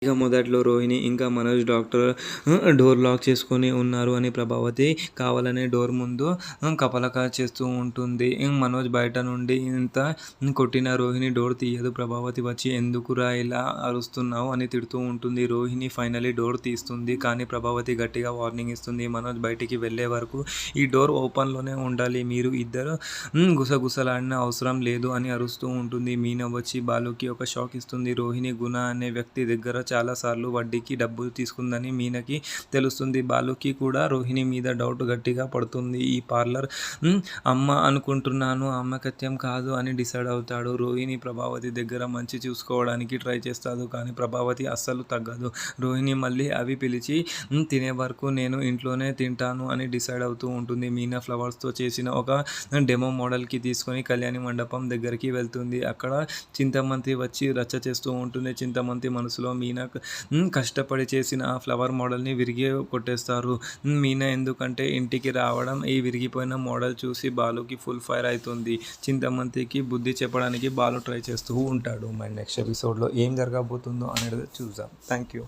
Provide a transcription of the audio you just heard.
ఇక మొదట్లో రోహిణి ఇంకా మనోజ్ డాక్టర్ డోర్ లాక్ చేసుకొని ఉన్నారు అని ప్రభావతి కావాలనే డోర్ ముందు కపలక చేస్తూ ఉంటుంది. మనోజ్ బయట నుండి ఇంత కొట్టిన రోహిణి డోర్ తీయదు. ప్రభావతి వచ్చి ఎందుకురా ఇలా అరుస్తున్నావు అని తిడుతూ ఉంటుంది. రోహిణి ఫైనలీ డోర్ తీస్తుంది. కానీ ప్రభావతి గట్టిగా వార్నింగ్ ఇస్తుంది. మనోజ్ బయటికి వెళ్ళే వరకు ఈ డోర్ ఓపెన్లోనే ఉండాలి. మీరు ఇద్దరు గుసగుసలాడిన అవసరం లేదు అని అరుస్తూ ఉంటుంది. మీనా వచ్చి బాలుకి ఒక షాక్ ఇస్తుంది. రోహిణి గుణ అనే వ్యక్తి దగ్గర చాలాసార్లు వడ్డీకి డబ్బులు తీసుకుందని మీనాకి తెలుస్తుంది. బాలుకి కూడా రోహిణి మీద డౌట్ గట్టిగా పడుతుంది. ఈ పార్లర్ అమ్మ అనుకుంటున్నాను, అమ్మకత్యం కాదు అని డిసైడ్ అవుతాడు. రోహిణి ప్రభావతి దగ్గర మంచి చూసుకోవడానికి ట్రై చేస్తాడు. కానీ ప్రభావతి అస్సలు తగ్గదు. రోహిణి మళ్ళీ అవి పిలిచి తినే వరకు నేను ఇంట్లోనే తింటాను అని డిసైడ్ అవుతూ ఉంటుంది. మీనా ఫ్లవర్స్తో చేసిన ఒక డెమో మోడల్కి తీసుకొని కళ్యాణి మండపం దగ్గరికి వెళ్తుంది. అక్కడ చింతమంతి వచ్చి రచ్చ చేస్తూ ఉంటుంది. చింతమంతి మనసులో మీనా కష్టపడి చేసిన ఆ ఫ్లవర్ మోడల్ని విరిగి కొట్టేస్తారు. మీనా ఎందుకంటే ఇంటికి రావడం ఈ విరిగిపోయిన మోడల్ చూసి బాలుకి ఫుల్ ఫైర్ అవుతుంది. చింతమంతికి బుద్ధి చెప్పడానికి బాలు ట్రై చేస్తూ ఉంటాడు. మరి నెక్స్ట్ ఎపిసోడ్లో ఏం జరగబోతుందో అనేది చూద్దాం. Thank you.